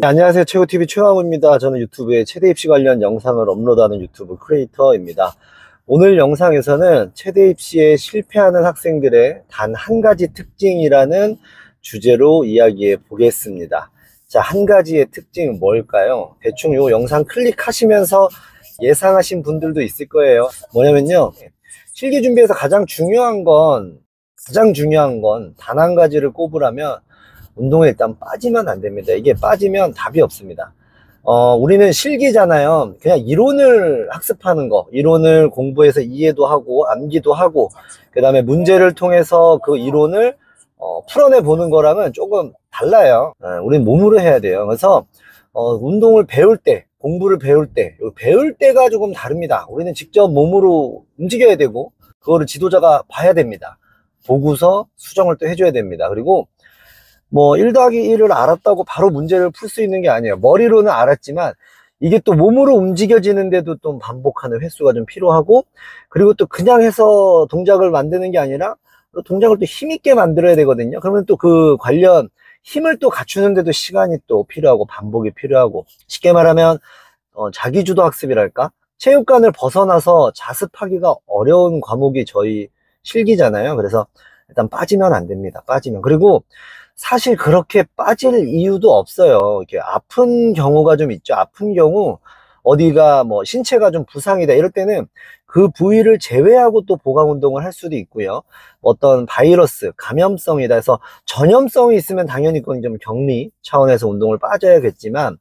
네, 안녕하세요. 최고TV 최강호입니다. 저는 유튜브에 최대 입시 관련 영상을 업로드하는 유튜브 크리에이터입니다. 오늘 영상에서는 최대 입시에 실패하는 학생들의 단 한 가지 특징이라는 주제로 이야기해 보겠습니다. 자, 한 가지의 특징은 뭘까요? 대충 이 영상 클릭하시면서 예상하신 분들도 있을 거예요. 뭐냐면요, 실기 준비에서 가장 중요한 건 단 한 가지를 꼽으라면 운동에 일단 빠지면 안 됩니다. 이게 빠지면 답이 없습니다. 우리는 실기잖아요. 그냥 이론을 학습하는 거, 이론을 공부해서 이해도 하고 암기도 하고, 그 다음에 문제를 통해서 그 이론을 풀어내 보는 거랑은 조금 달라요. 우리는 몸으로 해야 돼요. 그래서 운동을 배울 때, 공부를 배울 때가 조금 다릅니다. 우리는 직접 몸으로 움직여야 되고, 그거를 지도자가 봐야 됩니다. 보고서 수정을 또 해줘야 됩니다. 그리고 뭐 1 더하기 1을 알았다고 바로 문제를 풀 수 있는 게 아니에요. 머리로는 알았지만 이게 또 몸으로 움직여지는데도 또 반복하는 횟수가 좀 필요하고, 그리고 또 그냥 해서 동작을 만드는 게 아니라 또 동작을 또 힘있게 만들어야 되거든요. 그러면 또 그 관련 힘을 또 갖추는데도 시간이 또 필요하고 반복이 필요하고, 쉽게 말하면 자기주도 학습이랄까? 체육관을 벗어나서 자습하기가 어려운 과목이 저희 실기잖아요. 그래서 일단 빠지면 안 됩니다. 빠지면. 그리고 사실 그렇게 빠질 이유도 없어요. 이렇게 아픈 경우가 좀 있죠. 아픈 경우, 어디가 뭐 신체가 좀 부상이다 이럴 때는 그 부위를 제외하고 또 보강 운동을 할 수도 있고요. 어떤 바이러스, 감염성이다 해서 전염성이 있으면 당연히 그건 좀 격리 차원에서 운동을 빠져야겠지만,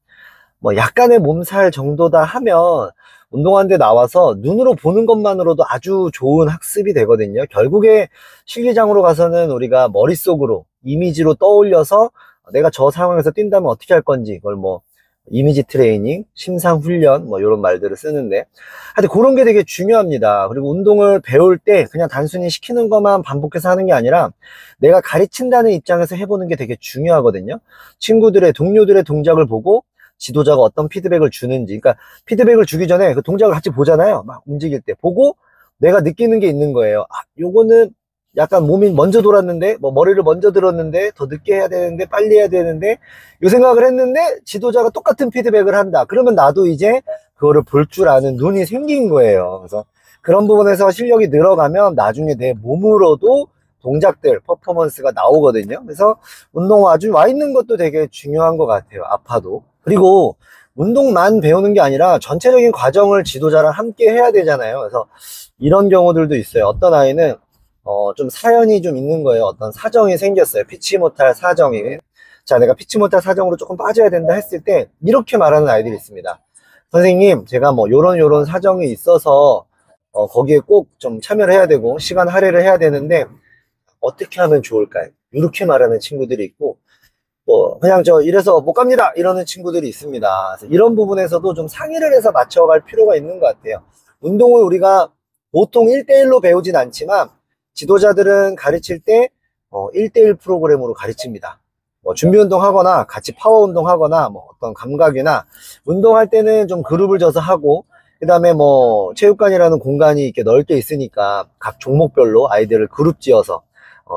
뭐 약간의 몸살 정도다 하면 운동하는데 나와서 눈으로 보는 것만으로도 아주 좋은 학습이 되거든요. 결국에 실기장으로 가서는 우리가 머릿속으로 이미지로 떠올려서 내가 저 상황에서 뛴다면 어떻게 할 건지, 그걸 뭐 이미지 트레이닝, 심상 훈련 뭐 이런 말들을 쓰는데, 하여튼 그런 게 되게 중요합니다. 그리고 운동을 배울 때 그냥 단순히 시키는 것만 반복해서 하는 게 아니라 내가 가르친다는 입장에서 해보는 게 되게 중요하거든요. 친구들의, 동료들의 동작을 보고 지도자가 어떤 피드백을 주는지, 그러니까 피드백을 주기 전에 그 동작을 같이 보잖아요. 막 움직일 때 보고 내가 느끼는 게 있는 거예요. 아, 요거는 약간 몸이 먼저 돌았는데, 뭐 머리를 먼저 들었는데 더 늦게 해야 되는데, 빨리 해야 되는데, 요 생각을 했는데 지도자가 똑같은 피드백을 한다. 그러면 나도 이제 그거를 볼 줄 아는 눈이 생긴 거예요. 그래서 그런 부분에서 실력이 늘어가면 나중에 내 몸으로도 동작들, 퍼포먼스가 나오거든요. 그래서 운동 아주 와 있는 것도 되게 중요한 것 같아요. 아파도. 그리고 운동만 배우는 게 아니라 전체적인 과정을 지도자랑 함께 해야 되잖아요. 그래서 이런 경우들도 있어요. 어떤 아이는 좀 사연이 좀 있는 거예요. 어떤 사정이 생겼어요. 피치 못할 사정이. 자, 내가 피치 못할 사정으로 조금 빠져야 된다 했을 때 이렇게 말하는 아이들이 있습니다. 선생님, 제가 뭐 요런 사정이 있어서 거기에 꼭 좀 참여를 해야 되고 시간 할애를 해야 되는데 어떻게 하면 좋을까요? 이렇게 말하는 친구들이 있고, 뭐 그냥 저 이래서 못 갑니다 이러는 친구들이 있습니다. 그래서 이런 부분에서도 좀 상의를 해서 맞춰갈 필요가 있는 것 같아요. 운동을 우리가 보통 1대1로 배우진 않지만 지도자들은 가르칠 때 1대1 프로그램으로 가르칩니다. 뭐 준비 운동 하거나 같이 파워 운동 하거나 뭐 어떤 감각이나, 운동할 때는 좀 그룹을 져서 하고, 그 다음에 뭐 체육관이라는 공간이 이렇게 넓게 있으니까 각 종목별로 아이들을 그룹 지어서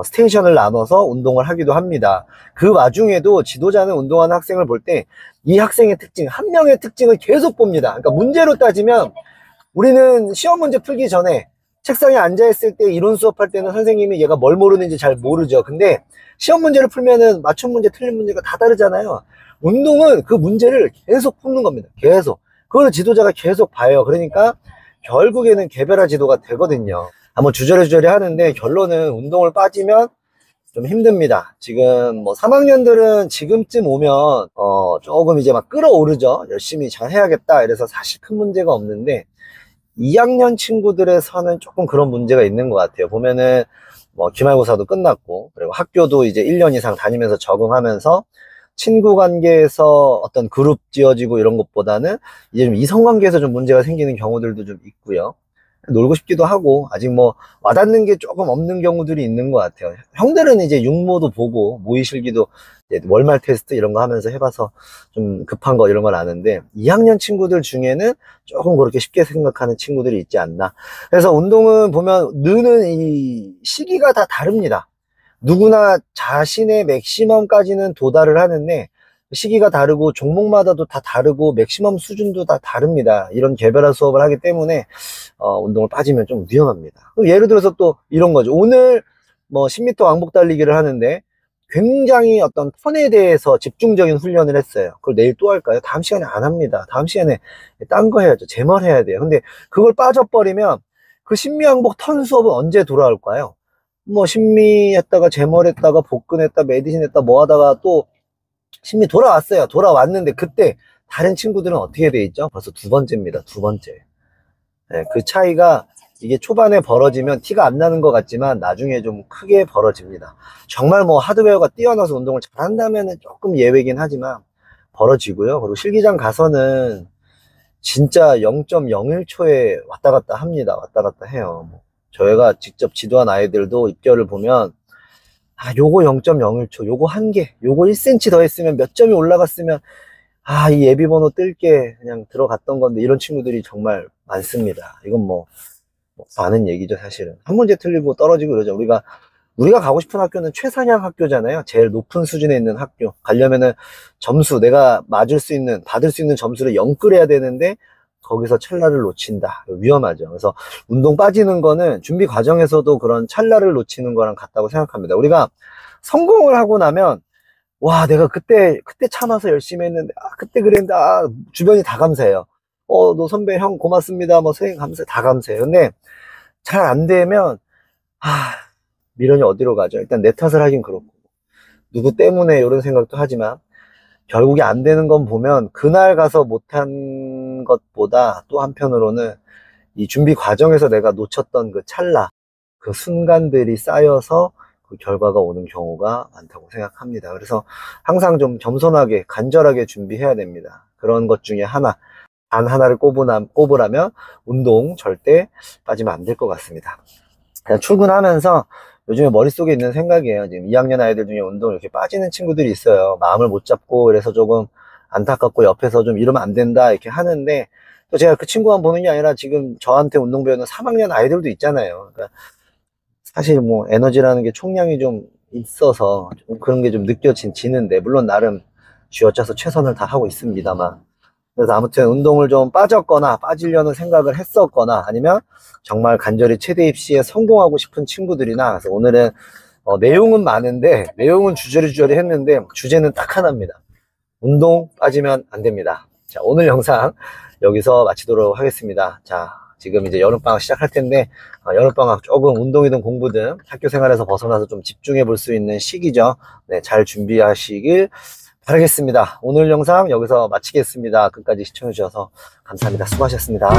스테이션을 나눠서 운동을 하기도 합니다. 그 와중에도 지도자는 운동하는 학생을 볼 때 이 학생의 특징, 한 명의 특징을 계속 봅니다. 그러니까 문제로 따지면 우리는 시험 문제 풀기 전에 책상에 앉아있을 때 이론 수업할 때는 선생님이 얘가 뭘 모르는지 잘 모르죠. 근데 시험 문제를 풀면은 맞춤 문제, 틀린 문제가 다 다르잖아요. 운동은 그 문제를 계속 푸는 겁니다. 계속. 그걸 지도자가 계속 봐요. 그러니까 결국에는 개별화 지도가 되거든요. 한번 주저리 하는데 결론은 운동을 빠지면 좀 힘듭니다. 지금 뭐 3학년들은 지금쯤 오면 조금 이제 막 끌어오르죠. 열심히 잘 해야겠다 이래서 사실 큰 문제가 없는데, 2학년 친구들에서는 조금 그런 문제가 있는 것 같아요. 보면은 뭐 기말고사도 끝났고, 그리고 학교도 이제 1년 이상 다니면서 적응하면서 친구 관계에서 어떤 그룹 지어지고 이런 것보다는 이제 좀 이성관계에서 좀 문제가 생기는 경우들도 좀 있고요. 놀고 싶기도 하고 아직 뭐 와닿는 게 조금 없는 경우들이 있는 것 같아요. 형들은 이제 육모도 보고 모의실기도 이제 월말 테스트 이런 거 하면서 해봐서 좀 급한 거 이런 걸 아는데, 2학년 친구들 중에는 조금 그렇게 쉽게 생각하는 친구들이 있지 않나. 그래서 운동은 보면 느는 이 시기가 다 다릅니다. 누구나 자신의 맥시멈까지는 도달을 하는데 시기가 다르고 종목마다도 다 다르고 맥시멈 수준도 다 다릅니다. 이런 개별화 수업을 하기 때문에 운동을 빠지면 좀 위험합니다. 그럼 예를 들어서 또 이런 거죠. 오늘 뭐 10m 왕복 달리기를 하는데 굉장히 어떤 턴에 대해서 집중적인 훈련을 했어요. 그걸 내일 또 할까요? 다음 시간에 안 합니다. 다음 시간에 딴 거 해야죠. 제멀 해야 돼요. 근데 그걸 빠져버리면 그 신미왕복 턴 수업은 언제 돌아올까요? 뭐 신미 했다가 제멀 했다가 복근 했다 메디신 했다 뭐 하다가 또 신미 돌아왔어요. 돌아왔는데 그때 다른 친구들은 어떻게 돼 있죠? 벌써 두 번째입니다. 두 번째. 네, 그 차이가 이게 초반에 벌어지면 티가 안 나는 것 같지만 나중에 좀 크게 벌어집니다. 정말 뭐 하드웨어가 뛰어나서 운동을 잘한다면 조금 예외긴 하지만 벌어지고요. 그리고 실기장 가서는 진짜 0.01초에 왔다 갔다 합니다. 왔다 갔다 해요. 뭐 저희가 직접 지도한 아이들도 입결을 보면 요거 0.01초, 요거 1개, 요거 1cm 더 했으면 몇 점이 올라갔으면 이 예비번호 뜰게 그냥 들어갔던 건데 이런 친구들이 정말 많습니다. 이건 뭐 많은 얘기죠. 사실은 한 문제 틀리고 떨어지고 그러죠. 우리가 가고 싶은 학교는 최상향 학교잖아요. 제일 높은 수준에 있는 학교 가려면은 점수 내가 받을 수 있는 점수를 0끌해야 되는데 거기서 찰나를 놓친다. 위험하죠. 그래서 운동 빠지는 거는 준비 과정에서도 그런 찰나를 놓치는 거랑 같다고 생각합니다. 우리가 성공을 하고 나면 와, 내가 그때 참아서 열심히 했는데, 그때 그랬는데, 주변이 다 감사해요. 너 선배 형 고맙습니다. 뭐 선생님 감사해. 다 감사해요. 근데 잘 안 되면, 미련이 어디로 가죠? 일단 내 탓을 하긴 그렇고. 누구 때문에 이런 생각도 하지만, 결국에 안 되는 건 보면, 그날 가서 못한 것보다 또 한편으로는 이 준비 과정에서 내가 놓쳤던 그 찰나, 그 순간들이 쌓여서 그 결과가 오는 경우가 많다고 생각합니다. 그래서 항상 좀 겸손하게 간절하게 준비해야 됩니다. 그런 것 중에 단 하나를 꼽으라면 운동 절대 빠지면 안 될 것 같습니다. 그냥 출근하면서 요즘에 머릿속에 있는 생각이에요. 지금 2학년 아이들 중에 운동 이렇게 빠지는 친구들이 있어요. 마음을 못 잡고 그래서 조금 안타깝고 옆에서 좀 이러면 안 된다 이렇게 하는데 또 제가 그 친구만 보는 게 아니라 지금 저한테 운동 배우는 3학년 아이들도 있잖아요. 그러니까 사실 뭐 에너지라는 게 총량이 좀 있어서 좀 그런 게 좀 느껴지는데 물론 나름 쥐어짜서 최선을 다하고 있습니다만 그래서 아무튼 운동을 좀 빠졌거나 빠지려는 생각을 했었거나 아니면 정말 간절히 최대 입시에 성공하고 싶은 친구들이나 그래서 오늘은 내용은 많은데 내용은 주저리 했는데 주제는 딱 하나입니다. 운동 빠지면 안 됩니다. 자, 오늘 영상 여기서 마치도록 하겠습니다. 자, 지금 이제 여름방학 시작할 텐데 여름방학 조금 운동이든 공부든 학교 생활에서 벗어나서 좀 집중해 볼 수 있는 시기죠. 네, 잘 준비하시길 바라겠습니다. 오늘 영상 여기서 마치겠습니다. 끝까지 시청해 주셔서 감사합니다. 수고하셨습니다.